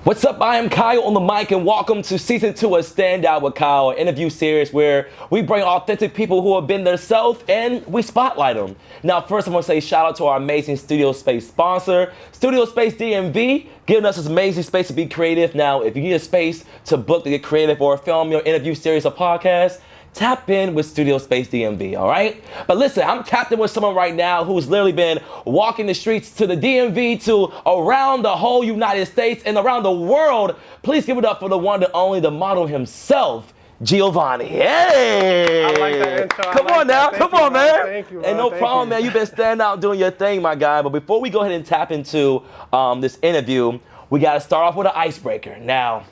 What's up? I am Kyle on the mic, and welcome to season 2 of Stand Out with Kyle, an interview series where we bring authentic people who have been themselves and we spotlight them. Now, first, I'm going to say shout out to our amazing Studio Space sponsor, Studio Space DMV, giving us this amazing space to be creative. Now, if you need a space to book to get creative or film your interview series or podcast, tap in with Studio Space DMV, all right? But listen, I'm tapped in with someone right now who's literally been walking the streets to the DMV to around the whole United States and around the world. Please give it up for the one and only, the model himself, Giovanni. Hey! I like that intro. Come on now, come on, man. Thank you, bro. And no problem, man. You've been standing out doing your thing, my guy. But before we go ahead and tap into this interview, we got to start off with an icebreaker. Now,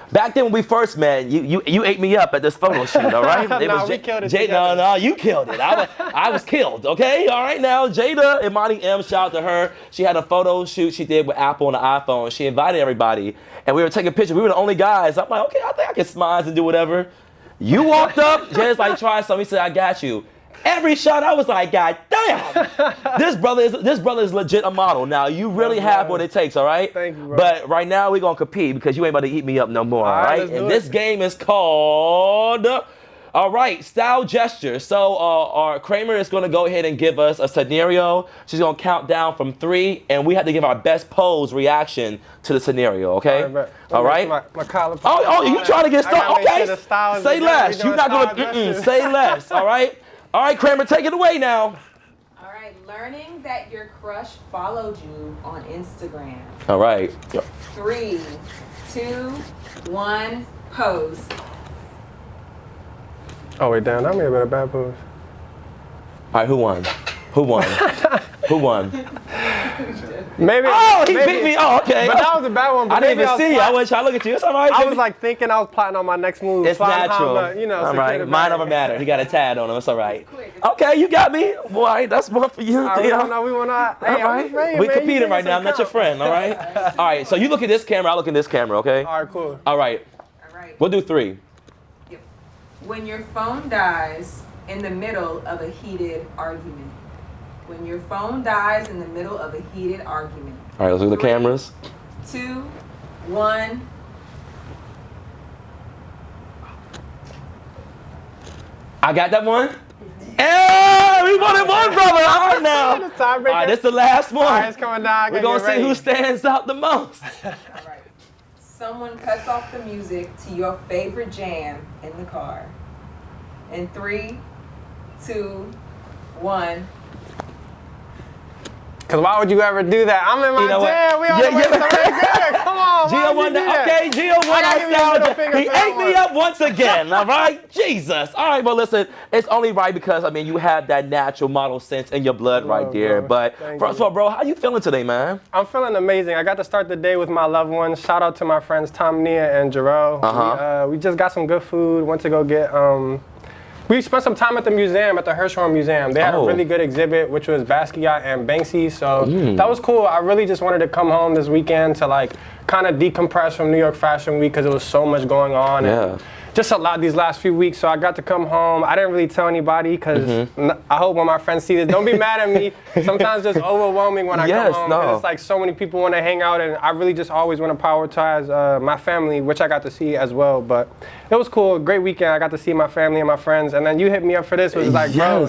back then when we first met, you ate me up at this photo shoot, all right? We killed it. No, you killed it. I was killed, okay? All right, now, Jada Imani M, shout out to her. She had a photo shoot she did with Apple on the iPhone. She invited everybody, and we were taking pictures. We were the only guys. I'm like, okay, I think I can smile and do whatever. You walked up, Jada's like, try something. He said, I got you. Every shot, I was like, God damn, this brother is legit a model. Now, you really have what it takes, all right? Thank you, bro. But right now, we're going to compete because you ain't about to eat me up no more, all right? And this game is called, all right, Style Gesture. So our Kramer is going to go ahead and give us a scenario. She's going to count down from 3, and we have to give our best pose reaction to the scenario, okay? All right? My collar. Oh, you trying to get started? Okay, say less. You're not going to, say less, all right? All right, Kramer, take it away now. All right, learning that your crush followed you on Instagram. All right. 3, 2, 1, pose. Oh, wait, damn, that may have been a bad pose. All right, who won? Who won? Who won? Maybe. Oh, he beat me. Oh, okay. But that was a bad one. I didn't even see you. I wasn't trying to look at you. It's all right. I was like thinking I was plotting on my next move. It's natural. All right. Mine over matter. He got a tad on him. It's all right. Okay, you got me. Boy, that's one for you. All right, we want to. Hey, all right. We're competing right now. I'm not your friend. All right. All right. So you look at this camera. I look at this camera. Okay. All right. Cool. All right. We'll do 3. Yep. When your phone dies in the middle of a heated argument. When your phone dies in the middle of a heated argument. All right, let's look at the cameras. 2, 1. I got that one. Hey, we wanted one, brother. All right now. All right, this is the last one. All right, it's coming down. We're going to see who stands out the most. All right. Someone cuts off the music to your favorite jam in the car. In 3, 2, 1. Because why would you ever do that? I'm in my jam. We on the way to something good. Come on. Gio won that. Okay, Gio won our. He ate me up once again. All right, Jesus. All right, but listen, it's only right because I mean you have that natural model sense in your blood right there. Bro. But first of all, bro, how you feeling today, man? I'm feeling amazing. I got to start the day with my loved ones. Shout out to my friends Tom, Nia, and Jarrell. We just got some good food. Went to go get. We spent some time at the museum, at the Hirshhorn Museum. They had a really good exhibit, which was Basquiat and Banksy, so that was cool. I really just wanted to come home this weekend to like kind of decompress from New York Fashion Week because there was so much going on. And just a lot these last few weeks, so I got to come home. I didn't really tell anybody because I hope when my friends see this, don't be mad at me. Sometimes it's overwhelming when I come home because it's like so many people want to hang out, and I really just always want to prioritize my family, which I got to see as well. But it was cool, great weekend. I got to see my family and my friends, and then you hit me up for this, which was like, bro,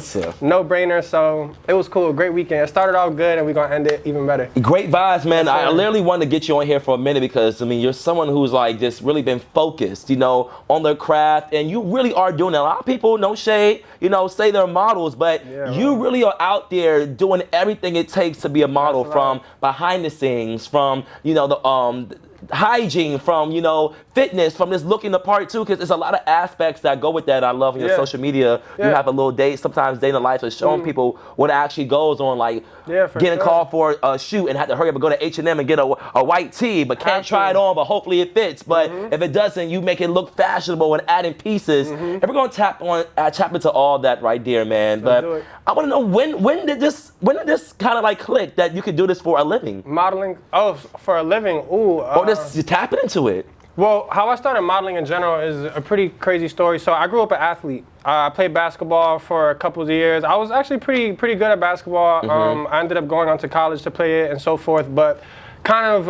no brainer. So it was cool, great weekend. It started off good, and we're gonna end it even better. Great vibes, man. Yes, I literally wanted to get you on here for a minute because I mean you're someone who's like just really been focused, you know, on their craft, and you really are doing it. A lot of people, no shade, you know, say they're models, but you really are out there doing everything it takes to be a model, from behind the scenes, from you know the hygiene, from you know fitness, from this looking the part too, because there's a lot of aspects that go with that. I love on your social media. You have a little date, sometimes day in the life of showing people what actually goes on, like getting called for a shoot and had to hurry up and go to H&M and get a white tee, but can't try it on, but hopefully it fits. But if it doesn't, you make it look fashionable and adding pieces. And we're gonna tap into all that right there, man. But I want to know when did this kind of like click that you could do this for a living? Modeling? Oh, for a living? Ooh. Or just you tapping into it? Well, how I started modeling in general is a pretty crazy story. So I grew up an athlete. I played basketball for a couple of years. I was actually pretty good at basketball. I ended up going on to college to play it and so forth. But kind of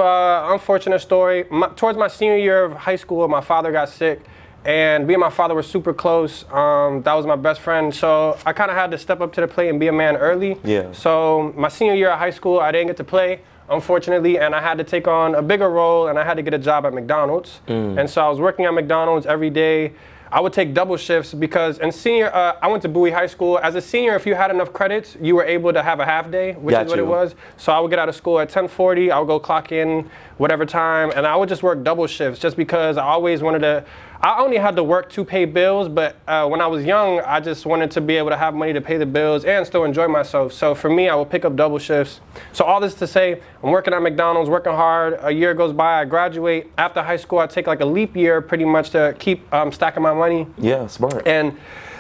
unfortunate story. Towards my senior year of high school, my father got sick. And me and my father were super close. That was my best friend. So I kind of had to step up to the plate and be a man early. Yeah. So my senior year of high school, I didn't get to play, unfortunately, and I had to take on a bigger role, and I had to get a job at McDonald's. And so I was working at McDonald's every day. I would take double shifts because in senior, I went to Bowie High School. As a senior, if you had enough credits, you were able to have a half day, which is what it was. So I would get out of school at 10:40. I would go clock in whatever time, and I would just work double shifts just because I always wanted to. I only had to work to pay bills, but when I was young, I just wanted to be able to have money to pay the bills and still enjoy myself. So for me, I would pick up double shifts. So all this to say, I'm working at McDonald's, working hard. A year goes by, I graduate. After high school, I take like a leap year pretty much to keep stacking my money. Yeah, smart. And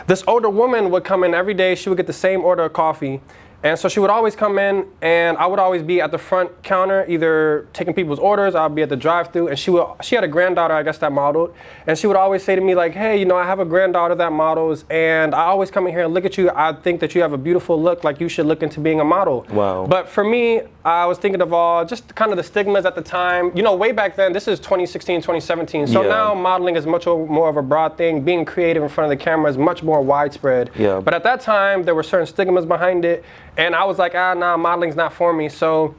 this older woman would come in every day. She would get the same order of coffee. And so she would always come in, and I would always be at the front counter, either taking people's orders, I'd be at the drive-thru, and she had a granddaughter, I guess, that modeled, and she would always say to me like, hey, you know, I have a granddaughter that models, and I always come in here and look at you. I think that you have a beautiful look, like you should look into being a model. Wow. But for me, I was thinking of all just kind of the stigmas at the time. You know, way back then, this is 2016, 2017, so now modeling is much more of a broad thing. Being creative in front of the camera is much more widespread. Yeah. But at that time, there were certain stigmas behind it. And I was like, nah, modeling's not for me. So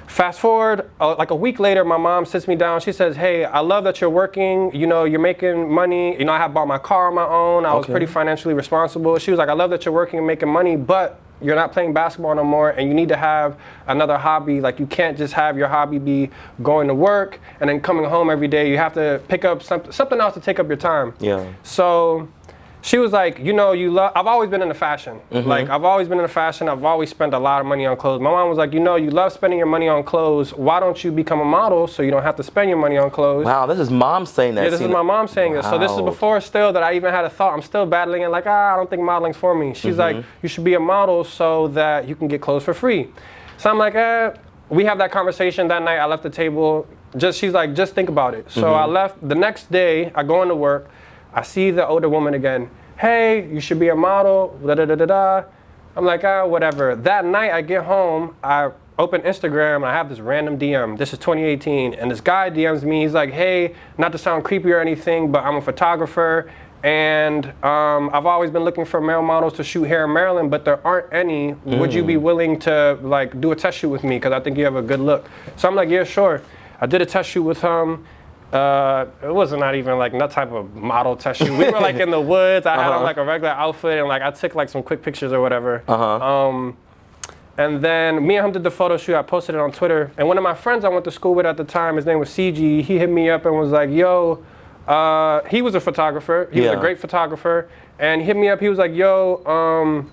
fast forward, like a week later, my mom sits me down. She says, hey, I love that you're working. You know, you're making money. You know, I had bought my car on my own. I was pretty financially responsible. She was like, I love that you're working and making money, but you're not playing basketball no more, and you need to have another hobby. Like, you can't just have your hobby be going to work and then coming home every day. You have to pick up something else to take up your time. Yeah. So she was like, you know, I've always been into fashion. Like, I've always been into fashion. I've always spent a lot of money on clothes. My mom was like, you know, you love spending your money on clothes. Why don't you become a model so you don't have to spend your money on clothes? Wow, this is mom saying that. Yeah, this is my mom saying this. So this is before still that I even had a thought. I'm still battling it like, I don't think modeling's for me. She's like, you should be a model so that you can get clothes for free. So I'm like, we have that conversation that night. I left the table. She's like, just think about it. So I left. The next day, I go into work. I see the older woman again. Hey, you should be a model, da-da-da-da-da. I'm like, whatever. That night I get home, I open Instagram, and I have this random DM. This is 2018, and this guy DMs me. He's like, hey, not to sound creepy or anything, but I'm a photographer, and I've always been looking for male models to shoot here in Maryland, but there aren't any. Would you be willing to like do a test shoot with me? Because I think you have a good look. So I'm like, yeah, sure. I did a test shoot with him. It wasn't not even like that type of model test shoot. We were like in the woods. I had on like a regular outfit, and like I took like some quick pictures or whatever. And then me and him did the photo shoot. I posted it on Twitter. And one of my friends I went to school with at the time, his name was CG. He hit me up and was like, yo, he was a photographer. He was a great photographer. And he hit me up. He was like, yo,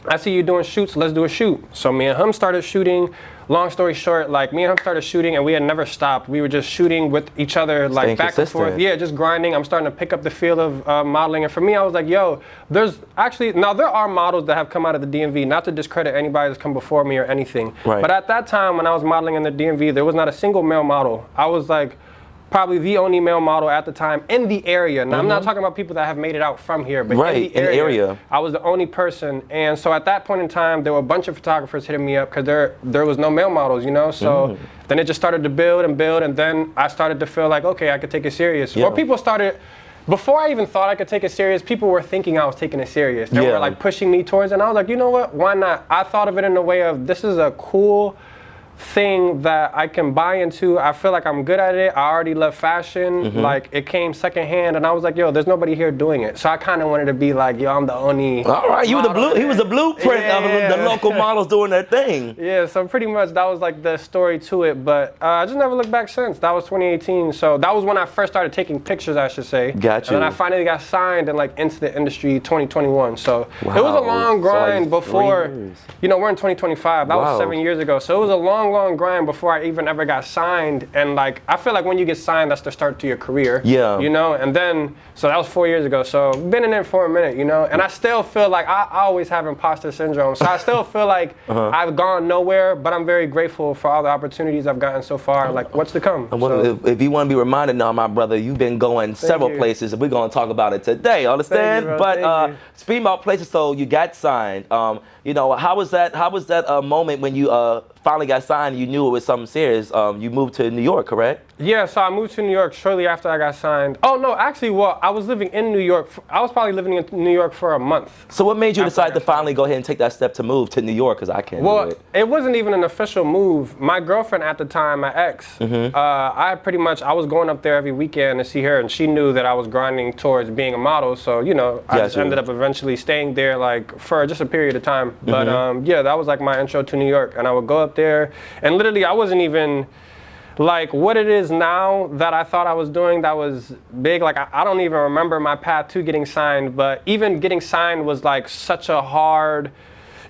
I see you doing shoots. Let's do a shoot. So me and him started shooting. Long story short, like me and him started shooting, and we had never stopped. We were just shooting with each other, like staying back consistent. and forth. Yeah, just grinding. I'm starting to pick up the feel of modeling. And for me, I was like, yo, there's actually, now there are models that have come out of the DMV, not to discredit anybody that's come before me or anything. Right. But at that time, when I was modeling in the DMV, there was not a single male model. I was like, probably the only male model at the time in the area. Now, I'm not talking about people that have made it out from here, but in the area, I was the only person. And so at that point in time, there were a bunch of photographers hitting me up because there was no male models, you know? So then it just started to build, and then I started to feel like, okay, I could take it serious. Or people started, before I even thought I could take it serious, people were thinking I was taking it serious. They were like pushing me towards it, and I was like, you know what, why not? I thought of it in the way of, this is a cool thing that I can buy into. I feel like I'm good at it. I already love fashion. Like, it came secondhand, and I was like, yo, there's nobody here doing it. So I kind of wanted to be like, yo, I'm the only. All right, he was the blueprint of the local models doing their thing. Yeah, so pretty much that was like the story to it. But I just never looked back since. That was 2018. So that was when I first started taking pictures, I should say. Got you. And then I finally got signed and like into the industry 2021. So it was a long grind before, you know, we're in 2025. That was 7 years ago. So it was a long grind before I even ever got signed. And like, I feel like when you get signed, that's the start to your career. Yeah. You know, and then, so that was 4 years ago. So been in it for a minute, you know, and I still feel like I always have imposter syndrome. So I still feel like I've gone nowhere, but I'm very grateful for all the opportunities I've gotten so far. Like, what's to come? Well, if you want to be reminded now, my brother, you've been going several places, and we're going to talk about it today. Understand? But speaking about places, so you got signed. You know, how was that moment when you finally got signed, you knew it was something serious. You moved to New York, correct? Yeah, so I moved to New York shortly after I got signed. Oh no, actually, well, I was living in New York. I was probably living in New York for a month. So what made you decide to finally go ahead and take that step to move to New York? Because I can't do it. It wasn't even an official move. My girlfriend at the time, my ex, I was going up there every weekend to see her, and she knew that I was grinding towards being a model. So, you know, I just ended up eventually staying there like for just a period of time. But yeah, that was like my intro to New York. And I would go up there, and literally I wasn't even like what it is now that I thought I was doing that was big. Like I don't even remember my path to getting signed, but even getting signed was like such a hard,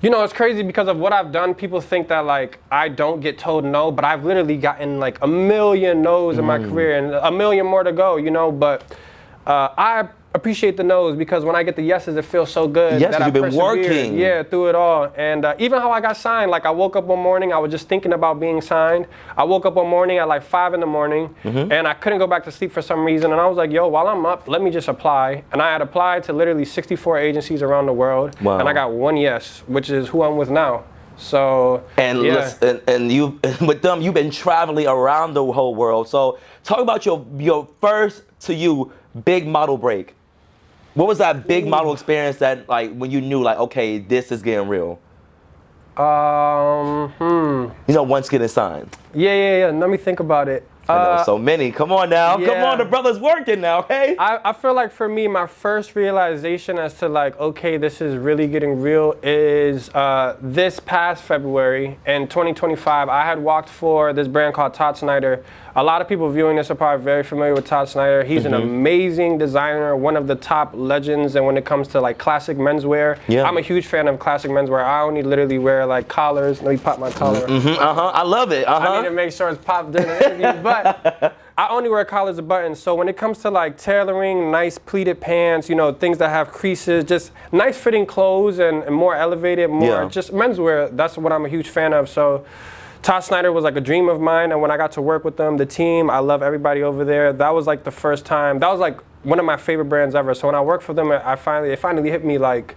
you know, it's crazy because of what I've done. People think that like I don't get told no, but I've literally gotten like a million no's in my career and a million more to go, you know, but I appreciate the no's because when I get the yeses, it feels so good. Yes, that you've been working. Yeah, through it all. And even how I got signed, like I woke up one morning, I was just thinking about being signed. I woke up one morning at like 5 in the morning and I couldn't go back to sleep for some reason. And I was like, yo, while I'm up, let me just apply. And I had applied to literally 64 agencies around the world. Wow. And I got one yes, which is who I'm with now. So, and yeah. listen, and you with them, you've been traveling around the whole world. So talk about your first to you big model break. What was that big model experience that like when you knew like, okay, this is getting real? You know, once getting signed. Yeah. Let me think about it. I know so many. Come on now. Yeah. Come on, the brother's working now, okay? I feel like for me, my first realization as to like, okay, this is really getting real is this past February in 2025, I had walked for this brand called Todd Snyder. A lot of people viewing this are probably very familiar with Todd Snyder. He's an amazing designer, one of the top legends, and when it comes to like classic menswear, I'm a huge fan of classic menswear. I only literally wear like collars. Let me pop my collar. I love it. I need to make sure it's popped in the interview, but I only wear collars and buttons. So when it comes to like tailoring, nice pleated pants, you know, things that have creases, just nice fitting clothes and more elevated, more just menswear, that's what I'm a huge fan of. So Todd Snyder was like a dream of mine, and when I got to work with them, the team, I love everybody over there. That was like the first time. That was like one of my favorite brands ever. So when I worked for them, it finally hit me like,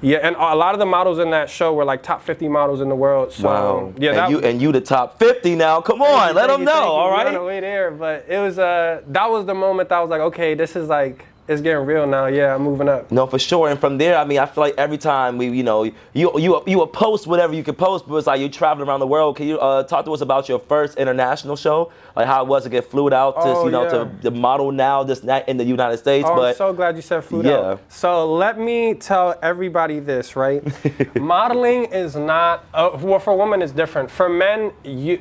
yeah. And a lot of the models in that show were like top 50 models in the world. So, wow. Yeah. And you the top 50 now. Come on, let them know. All right. We're on the way there, but it was that was the moment that I was like, okay, this is like. It's getting real now. Yeah, I'm moving up. No, for sure. And from there, I mean, I feel like every time you will post whatever you could post, but it's like you're traveling around the world. Can you talk to us about your first international show? Like how it was to get flew out to, to the model now, this not in the United States. I'm so glad you said flew out. So let me tell everybody this, right? Modeling is not, well, for women it's different. For men,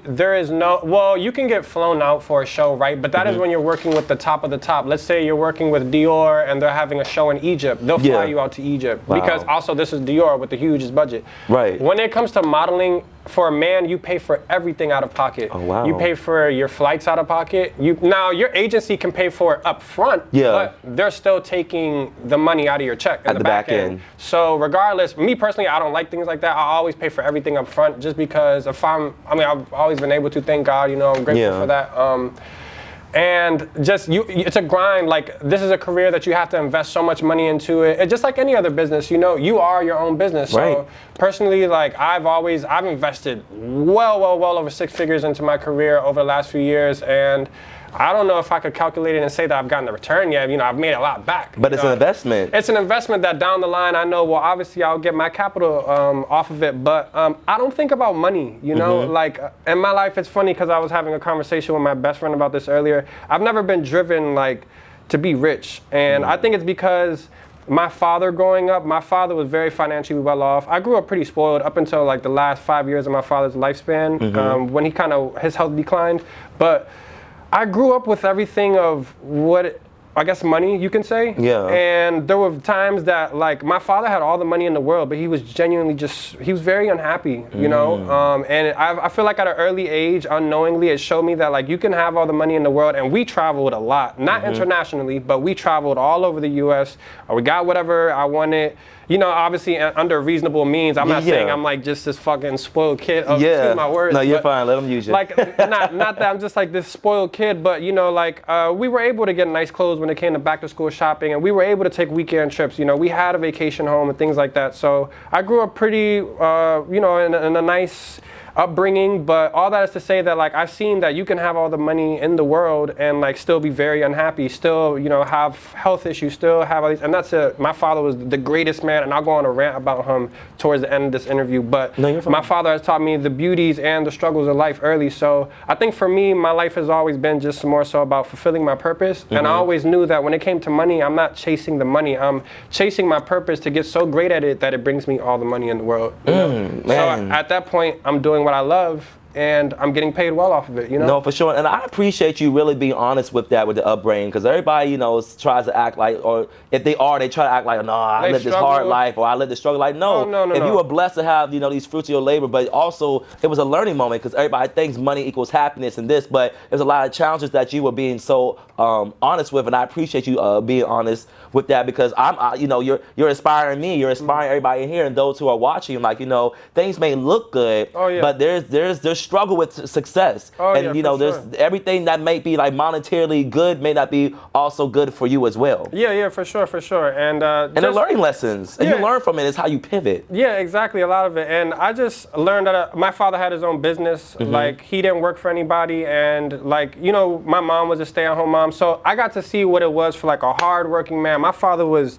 there is no, well, you can get flown out for a show, right? But that is when you're working with the top of the top. Let's say you're working with Dior and they're having a show in Egypt. They'll fly you out to Egypt because also this is Dior with the hugest budget. Right. When it comes to modeling, for a man, you pay for everything out of pocket. Oh, wow. You pay for your flights out of pocket. Now, your agency can pay for it up front, but they're still taking the money out of your check at the back end. So regardless, me personally, I don't like things like that. I always pay for everything up front just because I've always been able to, thank God, I'm grateful for that. And just it's a grind. Like this is a career that you have to invest so much money into it. It's just like any other business, you are your own business. So personally, like I've invested well over 6 figures into my career over the last few years, and I don't know if I could calculate it and say that I've gotten the return yet. I've made a lot back. But it's an investment. It's an investment that down the line I know, well, obviously I'll get my capital off of it, but I don't think about money, Like in my life, it's funny because I was having a conversation with my best friend about this earlier. I've never been driven like to be rich, and I think it's because my father growing up, my father was very financially well off. I grew up pretty spoiled up until like the last 5 years of my father's lifespan, when his health declined. But I grew up with everything of money, you can say. Yeah. And there were times that like my father had all the money in the world, but he was genuinely he was very unhappy, And I feel like at an early age, unknowingly, it showed me that like you can have all the money in the world, and we traveled a lot, not internationally, but we traveled all over the US. We got whatever I wanted. Obviously under reasonable means. I'm not saying I'm like just this fucking spoiled kid. Excuse my words. No, you're fine. Let them use you. Like, not that I'm just like this spoiled kid, but we were able to get nice clothes when it came to back to school shopping, and we were able to take weekend trips. We had a vacation home and things like that. So I grew up pretty, in a nice upbringing, but all that is to say that like I've seen that you can have all the money in the world and like still be very unhappy, still have health issues, still have all these, and that's it. My father was the greatest man, and I'll go on a rant about him towards the end of this interview, but my father has taught me the beauties and the struggles of life early. So I think for me, my life has always been just more so about fulfilling my purpose, and I always knew that when it came to money, I'm not chasing the money, I'm chasing my purpose to get so great at it that it brings me all the money in the world. So at that point, I'm doing what I love, and I'm getting paid well off of it, No, for sure. And I appreciate you really being honest with that, with the upbringing, because everybody, tries to act like, or if they try to act like, no, I live this hard life, or I live this struggle life. No, if you were blessed to have, these fruits of your labor, but also it was a learning moment, because everybody thinks money equals happiness and this, but there's a lot of challenges that you were being so honest with, and I appreciate you being honest with that, because you're inspiring me, you're inspiring everybody in here, and those who are watching, like, things may look good, but there's struggle with success, and there's everything that may be like monetarily good may not be also good for you as well. Yeah, for sure. And they're learning lessons, and you learn from it. It's how you pivot. Yeah, exactly, a lot of it. And I just learned that my father had his own business. Like, he didn't work for anybody, and like, my mom was a stay-at-home mom, so I got to see what it was for like a hard-working man. My father was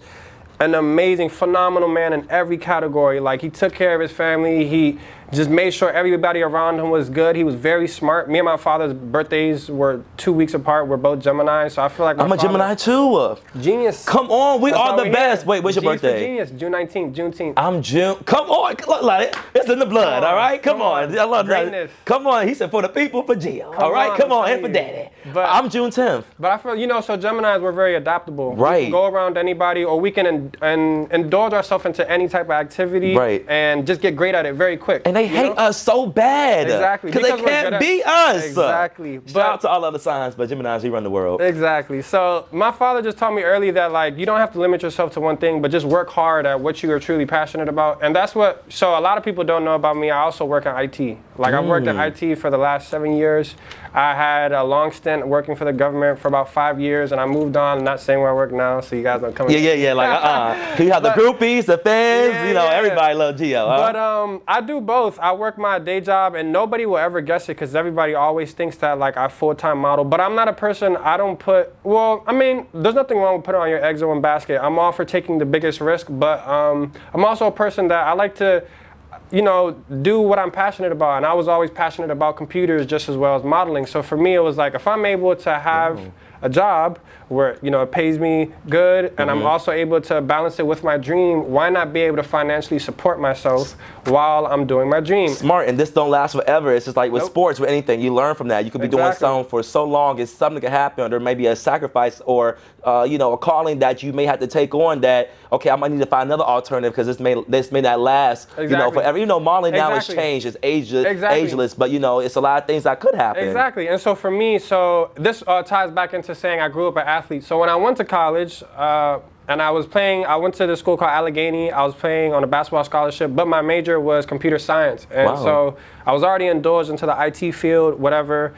an amazing, phenomenal man in every category. Like, he took care of his family. He just made sure everybody around him was good. He was very smart. Me and my father's birthdays were 2 weeks apart. We're both Gemini, so I feel like I'm a Gemini too. Genius. Come on, we are the best. Wait, what's your birthday? Genius, June 19th, Juneteenth. I'm June. Come on, look like it. It's in the blood, all right? Come on. I love greatness. That. Come on, he said for the people, for Gio. All right, come on, and for Daddy. But I'm June 10th. But I feel, so Geminis, we're very adaptable. Right. We can go around anybody, or we can indulge ourselves into any type of activity, and just get great at it very quick. And they hate us so bad. Exactly. Because they can't beat us. Exactly. Shout out to all other signs, but Geminis, we run the world. Exactly. So my father just taught me early that like you don't have to limit yourself to one thing, but just work hard at what you are truly passionate about. And that's so a lot of people don't know about me. I also work in IT. Like, I've worked in IT for the last 7 years. I had a long stint working for the government for about 5 years, and I moved on. I'm not saying where I work now, so you guys don't come. Yeah. Like, you have the groupies, the fans, everybody loves Gio. But I do both. I work my day job, and nobody will ever guess it, because everybody always thinks that like I full-time model. But I'm not a person. I don't put. Well, I mean, there's nothing wrong with putting all your eggs in one basket. I'm all for taking the biggest risk, but I'm also a person that I like to, do what I'm passionate about. And I was always passionate about computers just as well as modeling. So for me, it was like, if I'm able to have a job where, it pays me good, and I'm also able to balance it with my dream, why not be able to financially support myself while I'm doing my dream? Smart, and this don't last forever. It's just like with sports, with anything, you learn from that. You could be doing something for so long, it's something that can happen, or there may be a sacrifice, or a calling that you may have to take on that, okay, I might need to find another alternative, because this may not last, forever. Modeling now has changed, it's ageless, but it's a lot of things that could happen. Exactly, and so for me, this ties back into saying I grew up an athlete. So when I went to college, and I went to this school called Allegheny. I was playing on a basketball scholarship, but my major was computer science. And so I was already indulged into the IT field, whatever.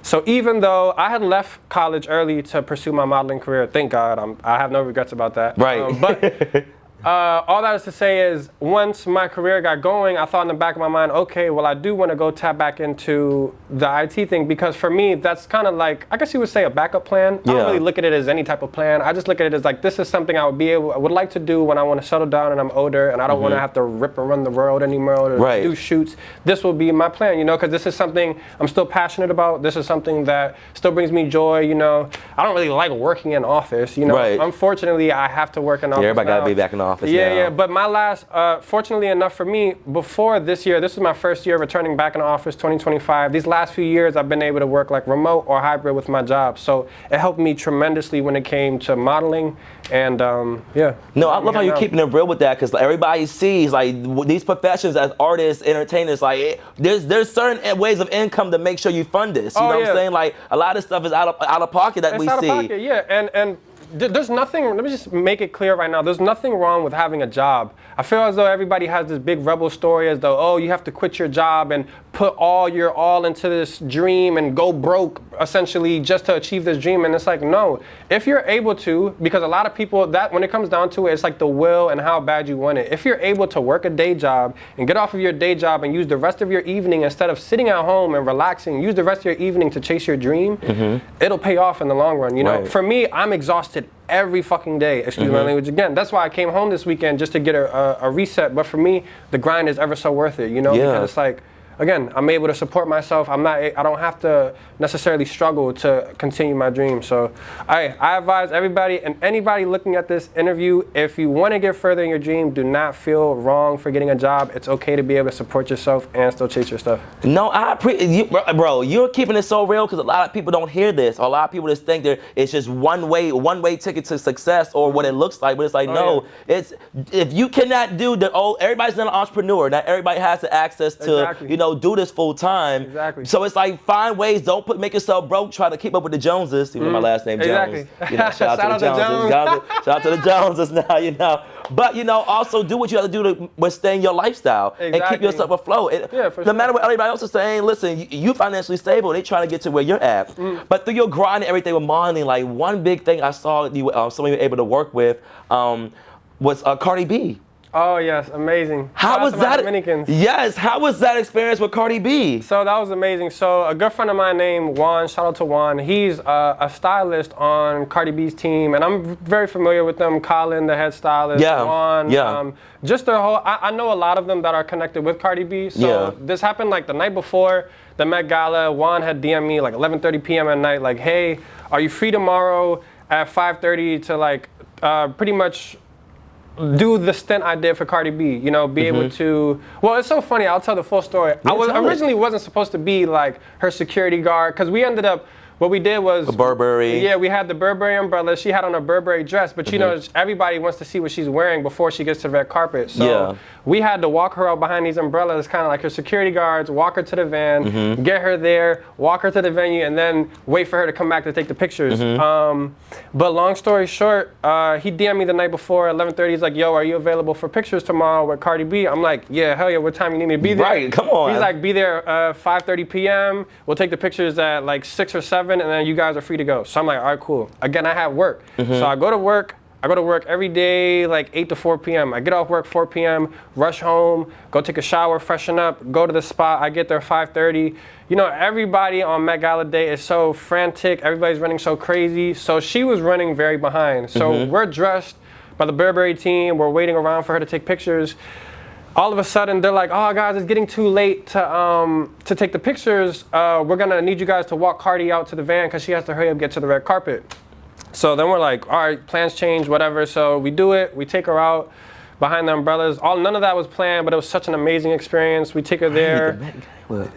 So even though I had left college early to pursue my modeling career, thank God, I have no regrets about that. Right. But all that is to say is, once my career got going, I thought in the back of my mind, okay, well, I do want to go tap back into the IT thing, because for me, that's kind of like, I guess you would say, a backup plan. I don't really look at it as any type of plan. I just look at it as like, this is something I would like to do when I want to settle down and I'm older, and I don't want to have to rip and run the world anymore, or do shoots. This will be my plan, because this is something I'm still passionate about. This is something that still brings me joy. I don't really like working in office. Unfortunately, I have to work in office. Everybody got to be back in office. Yeah, but my last, fortunately enough for me, before this year, this is my first year returning back in office, 2025. These last few years, I've been able to work like remote or hybrid with my job. So it helped me tremendously when it came to modeling, and No, I love how you're keeping it real with that, because everybody sees like these professions as artists, entertainers, like there's certain ways of income to make sure you fund this. You know what I'm saying? Like, a lot of stuff is out of pocket that we see. It's out of pocket, yeah, and there's nothing, let me just make it clear right now, there's nothing wrong with having a job. I feel as though everybody has this big rebel story as though, you have to quit your job and put all your all into this dream and go broke essentially just to achieve this dream. And it's like, no, if you're able to, because a lot of people, that when it comes down to it, it's like the will and how bad you want it. If you're able to work a day job and get off of your day job and use the rest of your evening, instead of sitting at home and relaxing, use the rest of your evening to chase your dream, it'll pay off in the long run. You know, for me, I'm exhausted every fucking day, excuse my language again. That's why I came home this weekend, just to get a reset. But for me, the grind is ever so worth it, you know, because it's like, again, I'm able to support myself. I don't have to necessarily struggle to continue my dream. So I advise everybody and anybody looking at this interview, if you want to get further in your dream, do not feel wrong for getting a job. It's okay to be able to support yourself and still chase your stuff. No, I appreciate you, bro. You're keeping it so real because a lot of people don't hear this. A lot of people just think it's just one way ticket to success or what it looks like. But it's like, it's if you cannot do everybody's not an entrepreneur. Not everybody has the access to do this full time. Exactly. So it's like, find ways. Don't make yourself broke. Try to keep up with the Joneses. Even my last name Jones. Exactly. Shout out to the Joneses. Shout out to the Joneses now. But also do what you have to do to sustain your lifestyle and keep yourself afloat. No matter what everybody else is saying, listen, you financially stable. They trying to get to where you're at. But through your grind and everything with modeling, like one big thing I saw you some of you were able to work with was Cardi B. Oh yes, amazing. How was that? Dominicans. Yes, how was that experience with Cardi B? So that was amazing. So a good friend of mine named Juan, shout out to Juan. He's a stylist on Cardi B's team, and I'm very familiar with them. Colin, the head stylist. Juan. Just their whole. I know a lot of them that are connected with Cardi B. So this happened like the night before the Met Gala. Juan had DM'd me like 11:30 p.m. at night, like, hey, are you free tomorrow at 5:30 to like pretty much do the stint I did for Cardi B, be able to, well, it's so funny, I'll tell the full story. I originally wasn't supposed to be like her security guard, because we ended up, what we did was Burberry. Yeah, we had the Burberry umbrella. She had on a Burberry dress, but everybody wants to see what she's wearing before she gets to the red carpet. So we had to walk her out behind these umbrellas, kind of like her security guards, walk her to the van, get her there, walk her to the venue, and then wait for her to come back to take the pictures. But long story short, he DM'd me the night before, 11:30. He's like, yo, are you available for pictures tomorrow with Cardi B? I'm like, yeah, hell yeah, what time you need me to be there? Right, come on. He's like, be there 5:30 p.m. We'll take the pictures at like 6 or 7, and then you guys are free to go. So I'm like, all right, cool. Again, I have work. So I go to work every day, like 8 to 4 p.m. I get off work 4 p.m., rush home, go take a shower, freshen up, go to the spot. I get there 5:30. Everybody on Met Gala Day is so frantic. Everybody's running so crazy. So she was running very behind. So we're dressed by the Burberry team. We're waiting around for her to take pictures. All of a sudden, they're like, oh, guys, it's getting too late to take the pictures. We're going to need you guys to walk Cardi out to the van because she has to hurry up, get to the red carpet. So then we're like, all right, plans change, whatever. So we do it. We take her out behind the umbrellas. None of that was planned, but it was such an amazing experience. We take her there.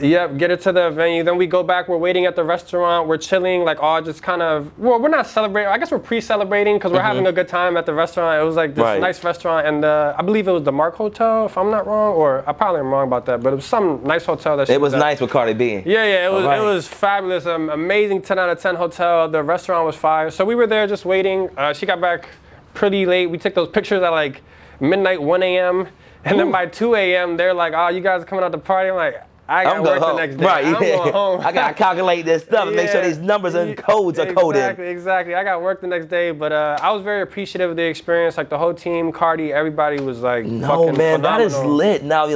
Yep, get her to the venue. Then we go back. We're waiting at the restaurant. We're chilling, like all just kind of. Well, we're not celebrating. I guess we're pre-celebrating because we're having a good time at the restaurant. It was like this nice restaurant, and I believe it was the Mark Hotel, if I'm not wrong, or I probably am wrong about that. But it was some nice hotel that. It was nice with Cardi B. Yeah, it was. It was fabulous. Amazing 10 out of 10 hotel. The restaurant was fire. So we were there just waiting. She got back pretty late. We took those pictures at like midnight, 1 a.m. And then by 2 a.m. they're like, oh, you guys are coming out to party? I'm like, I got work the next day. I'm going home. I got to calculate this stuff and make sure these numbers and codes are coded. Exactly. I got work the next day, but I was very appreciative of the experience. Like the whole team, Cardi, everybody was like fucking phenomenal. That is lit. Now,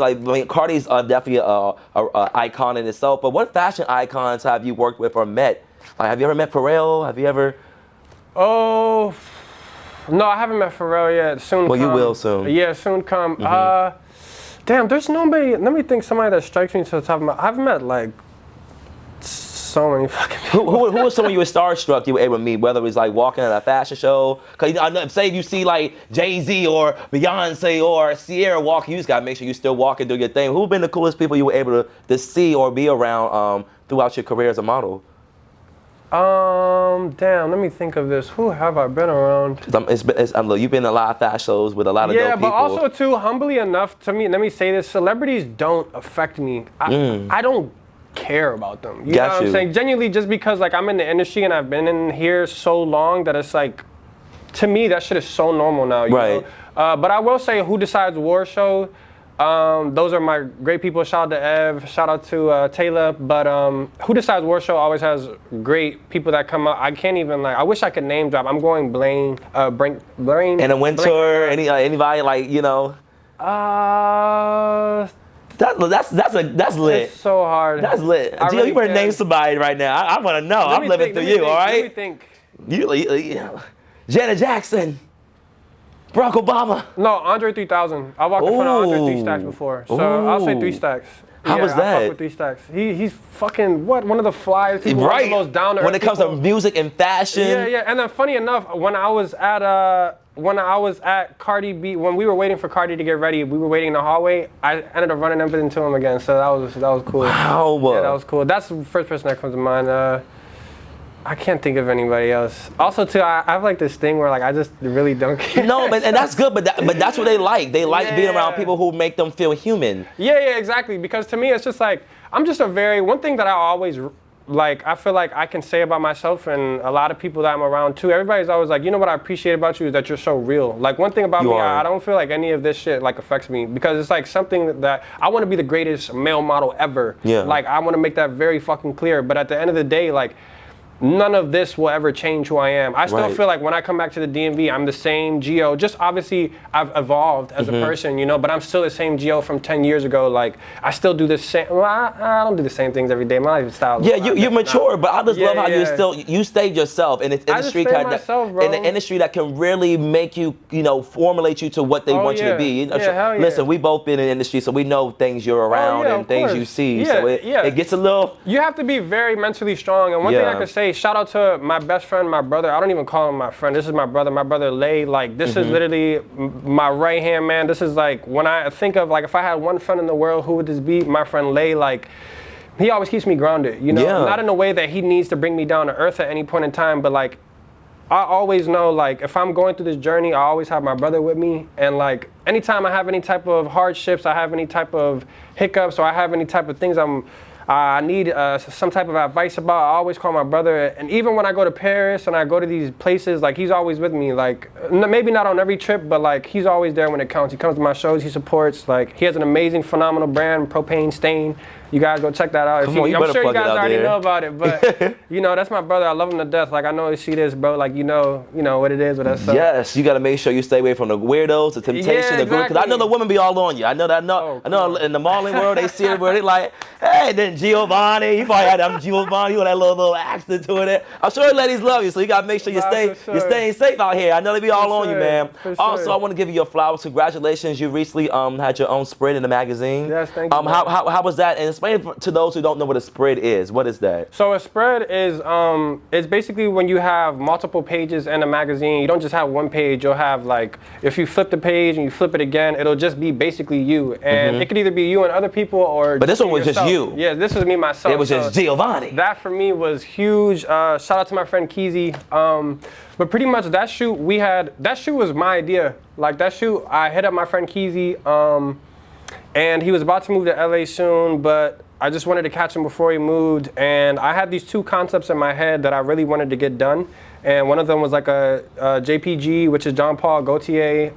Cardi's definitely a icon in itself, but what fashion icons have you worked with or met? Like, have you ever met Pharrell? Have you ever? Oh, no, I haven't met Pharrell yet. Soon come. Well, you will soon. Yeah, soon come. Damn, there's nobody. Let me think. Somebody that strikes me to the top of my. I've met like so many fucking people. Who was someone you were starstruck you were able to meet? Whether it was like walking at a fashion show, because say you see like Jay-Z or Beyonce or Sierra walking, you just gotta make sure you still walk and do your thing. Who've been the coolest people you were able to see or be around throughout your career as a model? Damn, let me think of this. Who have I been around? You've been in a lot of fashion shows with a lot of dope people. Yeah, but also too, humbly enough to me, let me say this, celebrities don't affect me. I don't care about them. You know what I'm saying? Genuinely, just because like I'm in the industry and I've been in here so long that it's like, to me, that shit is so normal now. You know? But I will say Who Decides War show, Those are my great people. Shout out to Ev. Shout out to Taylor. But Who Decides War Show always has great people that come out. I can't even I wish I could name drop. I'm going Blaine. And a Winter. Anybody like That's lit. It's so hard. That's lit. Gio, really you better name somebody right now. I want to know. I'm living through you. All right. Let me think. Janet Jackson. Barack Obama. No, Andre 3000. I walked in front of Andre 3 Stacks before, so I'll say 3 Stacks. How was that? I fuck with 3 Stacks. He's fucking one of the flyest people, one of the most down to earth when it comes to music and fashion. Yeah. And then funny enough, when I was at Cardi B, when we were waiting for Cardi to get ready, we were waiting in the hallway. I ended up running into him again, so that was cool. Wow. Yeah, that was cool. That's the first person that comes to mind. I can't think of anybody else. Also, too, I have like this thing where I just really don't care. No, and that's good, but that's what they like. They like being around people who make them feel human. Yeah, exactly. Because to me, it's just I'm just one thing that I always I feel like I can say about myself and a lot of people that I'm around too. Everybody's always like, you know what I appreciate about you is that you're so real. One thing about me, I don't feel like any of this shit affects me because it's something that I want to be the greatest male model ever. Yeah. I want to make that very fucking clear. But at the end of the day, none of this will ever change who I am. I still feel like when I come back to the DMV, I'm the same Gio. Just obviously, I've evolved as a person, but I'm still the same Gio from 10 years ago. I still do the same. Well, I don't do the same things every day. My lifestyle. Yeah, you mature, but I just love how you stayed yourself in this industry. In an industry that can really make you, formulate you to what they want you to be. Listen, we both been in the industry, so we know things you're around and things you see. So it gets a little. You have to be very mentally strong. And one thing I can say. Shout out to my best friend, my brother. I don't even call him my friend. This is my brother Lay. This is literally my right hand man. This is when I think of if I had one friend in the world, who would this be? My friend Lay. He always keeps me grounded. Not in a way that he needs to bring me down to earth at any point in time, but I always know if I'm going through this journey, I always have my brother with me. And anytime I have any type of hardships, I have any type of hiccups, or I have any type of things I need some type of advice about, I always call my brother. And even when I go to Paris and I go to these places, he's always with me. Maybe not on every trip, but he's always there when it counts. He comes to my shows, he supports. He has an amazing, phenomenal brand, Propane Stain. You guys go check that out. I'm sure you guys already know about it, but that's my brother. I love him to death. I know he see this, bro. You know what it is with us. So. Yes, you got to make sure you stay away from the weirdos, the temptation, the group. Because I know the women be all on you. I know that. I know in the modeling world they see it where they hey, then Giovanni. You probably had that Giovanni with that little accent to it. I'm sure ladies love you, so you got to make sure you're staying safe out here. I know they be all on you, man. Also, I want to give you your flowers. Congratulations, you recently had your own spread in the magazine. Yes, thank you. How was that? And explain to those who don't know what a spread is. What is that? So a spread is it's basically when you have multiple pages in a magazine. You don't just have one page. You'll have if you flip the page and you flip it again, it'll just be basically you. And it could either be you and other people or. But this one was just you. Yeah, this was me myself. It was just Giovanni. That for me was huge. Shout out to my friend Keezy. But pretty much that shoot was my idea. That shoot, I hit up my friend Keezy, and he was about to move to LA soon, but I just wanted to catch him before he moved, and I had these two concepts in my head that I really wanted to get done. And one of them was a JPG, which is John Paul Gaultier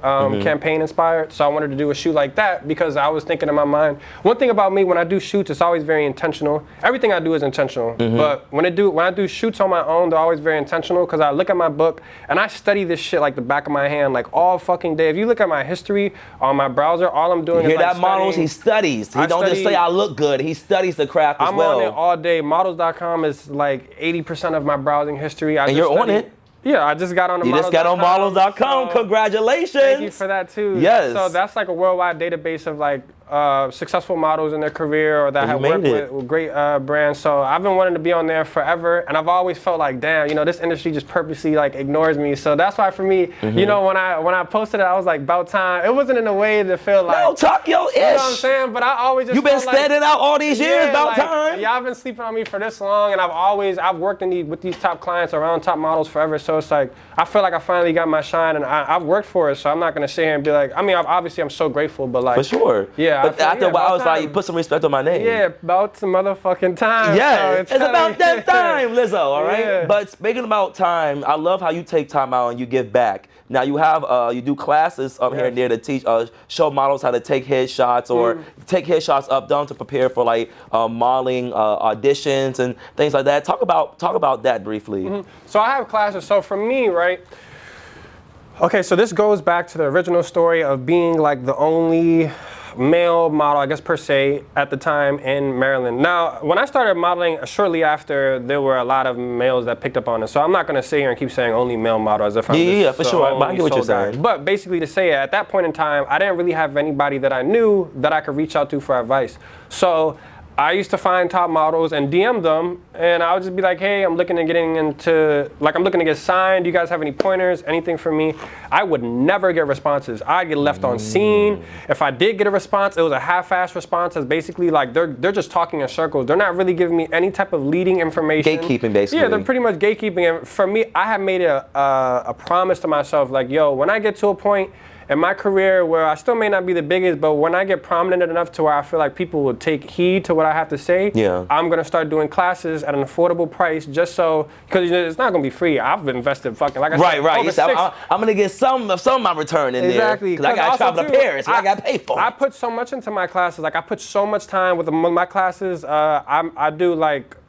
campaign inspired. So I wanted to do a shoot like that because I was thinking in my mind, one thing about me when I do shoots, it's always very intentional. Everything I do is intentional. But when I do shoots on my own, they're always very intentional because I look at my book and I study this shit like the back of my hand, all fucking day. If you look at my history on my browser, all I'm doing is that models, he studies. He don't just say I look good. He studies the craft as well. I'm on it all day. Models.com is 80% of my browsing history. And you're on it. Yeah, I just got on the models.com. You just got on models.com. So congratulations. Thank you for that too. Yes. So that's a worldwide database of successful models in their career or that have worked with great brands. So I've been wanting to be on there forever, and I've always felt damn, this industry just purposely ignores me. So that's why for me, when I posted it, I was about time. It wasn't in a way to feel no, talk your ish. You know what I'm saying? But I always just you've been standing out all these years, about time. Y'all been sleeping on me for this long, and I've worked with these top clients around top models forever. So it's I feel I finally got my shine, and I've worked for it. So I'm not gonna sit here and be obviously I'm so grateful, but for sure. Yeah. Yeah. But after a while, I was like, put some respect on my name. Yeah, about some motherfucking time. Yeah, it's about that time, Lizzo, all right? Yeah. But speaking about time, I love how you take time out and you give back. Now you have, you do classes here and there to teach, show models how to take headshots or take headshots up down to prepare for like modeling auditions and things like that. Talk about that briefly. So I have classes. So for me, right? Okay, so this goes back to the original story of being like the only male model, I guess per se, at the time in Maryland. Now, when I started modeling, shortly after, there were a lot of males that picked up on it. So I'm not going to sit here and keep saying only male model as if I'm for sure. I get what you're saying. But basically to say, at that point in time, I didn't really have anybody that I knew that I could reach out to for advice. So I used to find top models and DM them, and I would just be like, hey, I'm looking to get signed. Do you guys have any pointers, anything for me? I would never get responses. I'd get left on scene. If I did get a response, it was a half-assed response. That's basically like they're just talking in circles. They're not really giving me any type of leading information. Gatekeeping, basically. Yeah, they're pretty much gatekeeping. And for me, I have made it a promise to myself, like, yo, when I get to a point in my career where I still may not be the biggest, but when I get prominent enough to where I feel like people will take heed to what I have to say, I'm gonna start doing classes at an affordable price, just so, because it's not gonna be free. I've invested fucking, like I said, right. I'm gonna get some of my return in there. Because I gotta travel to Paris, I gotta pay for it. I put so much into my classes. Like I put so much time with my classes.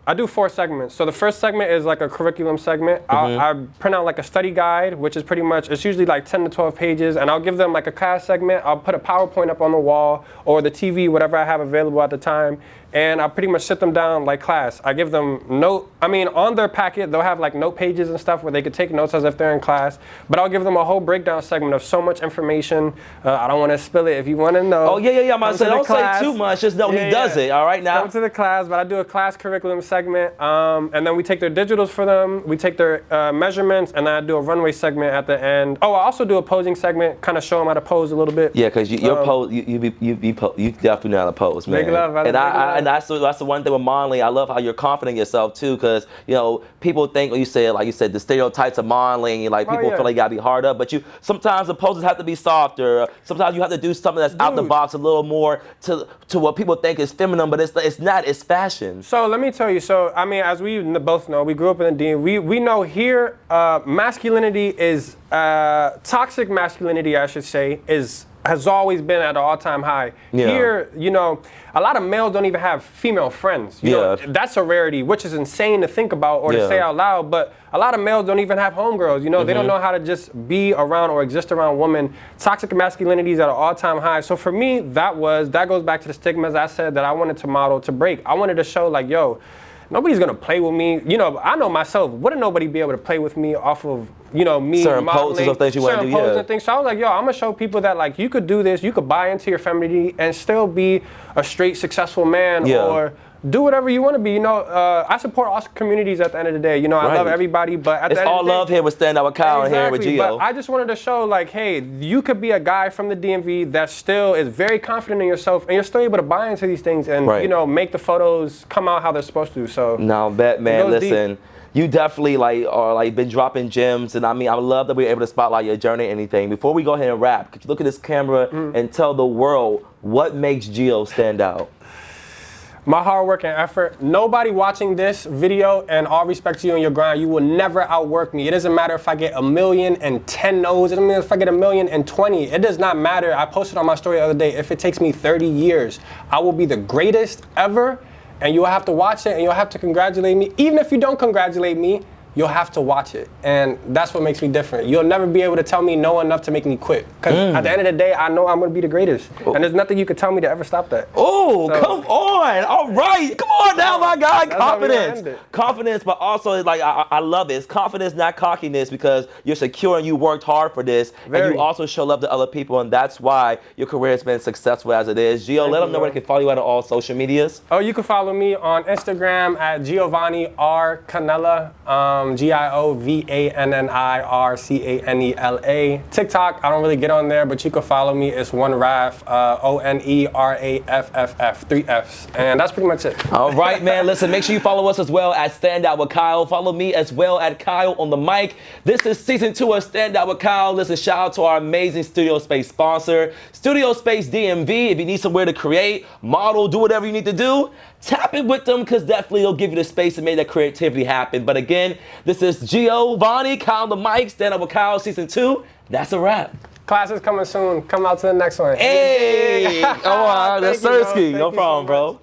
I do 4 segments. So the first segment is like a curriculum segment. I print out like a study guide, which is pretty much, it's usually like 10 to 12 pages, and I'll give them like a class segment. I'll put a PowerPoint up on the wall or the TV, whatever I have available at the time, and I pretty much sit them down like class. I give them on their packet, they'll have like note pages and stuff where they could take notes as if they're in class, but I'll give them a whole breakdown segment of so much information. I don't want to spill it if you want to know. Oh, yeah. I'm about to say, don't say too much, just know he does it, all right now? Come to the class, but I do a class curriculum segment, and then we take their digitals for them, we take their measurements, and then I do a runway segment at the end. Oh, I also do a posing segment, kind of show them how to pose a little bit. Yeah, because your pose, you definitely know how to pose, man. Big love, brother. And that's the one thing with modeling. I love how you're confident in yourself too, because people think, like you said, the stereotypes of modeling, like people feel like you gotta be hard up, but sometimes the poses have to be softer. Sometimes you have to do something that's out the box a little more to what people think is feminine, but it's not. It's fashion. So let me tell you. So I mean, as we both know, we grew up in the DMV. We know here, masculinity is toxic masculinity, I should say, has always been at an all-time high. Yeah. Here, a lot of males don't even have female friends. You know, that's a rarity, which is insane to think about or to say out loud, but a lot of males don't even have homegirls. They don't know how to just be around or exist around women. Toxic masculinity is at an all-time high. So for me, that goes back to the stigmas I said that I wanted to model to break. I wanted to show like, yo, nobody's gonna play with me. I know myself. Wouldn't nobody be able to play with me off of, me certain modeling, poses or things you want to do, and things. So I was like, yo, I'm gonna show people that like you could do this. You could buy into your femininity and still be a straight, successful man, or do whatever you want to be. I support all communities at the end of the day. I love everybody, but at the end all of the day, love here with Stand Out with Kyle and here with Gio. But I just wanted to show like, hey, you could be a guy from the DMV that still is very confident in yourself, and you're still able to buy into these things and make the photos come out how they're supposed to. So now, man, listen. Deep. You definitely are been dropping gems, and I love that we're able to spotlight your journey and anything. Before we go ahead and wrap, could you look at this camera and tell the world what makes Gio stand out? My hard work and effort. Nobody watching this video, and all respect to you and your grind, you will never outwork me. It doesn't matter if I get 1,000,010 no's. It doesn't matter if I get 1,020. It does not matter. I posted on my story the other day, if it takes me 30 years, I will be the greatest ever, and you'll have to watch it, and you'll have to congratulate me. Even if you don't congratulate me, you'll have to watch it. And that's what makes me different. You'll never be able to tell me no enough to make me quit. Because at the end of the day, I know I'm going to be the greatest. And there's nothing you could tell me to ever stop that. Oh, so, come on. All right. Come on now, my guy. Confidence. Confidence, but also, like, I love it. It's confidence, not cockiness, because you're secure and you worked hard for this. And you also show love to other people, and that's why your career has been successful as it is. Gio, let them know where they can follow you at all social medias. Oh, you can follow me on Instagram at Giovanni R. Canella. GIOVANNIRCANELA. TikTok, I don't really get on there, but you can follow me. It's OneRaff, ONERAFFF, 3 Fs. And that's pretty much it. All right, man. Listen, make sure you follow us as well at Stand Out with Kyle. Follow me as well at Kyle on the mic. This is season 2 of Stand Out with Kyle. Listen, shout out to our amazing Studio Space sponsor, Studio Space DMV. If you need somewhere to create, model, do whatever you need to do, tap it with them, because definitely they'll give you the space to make that creativity happen. But again, this is Giovanni, Kyle on the mic, Stand Up with Kyle, season 2. That's a wrap. Class is coming soon. Come out to the next one. Hey! Oh, that's Sersky. No problem, bro.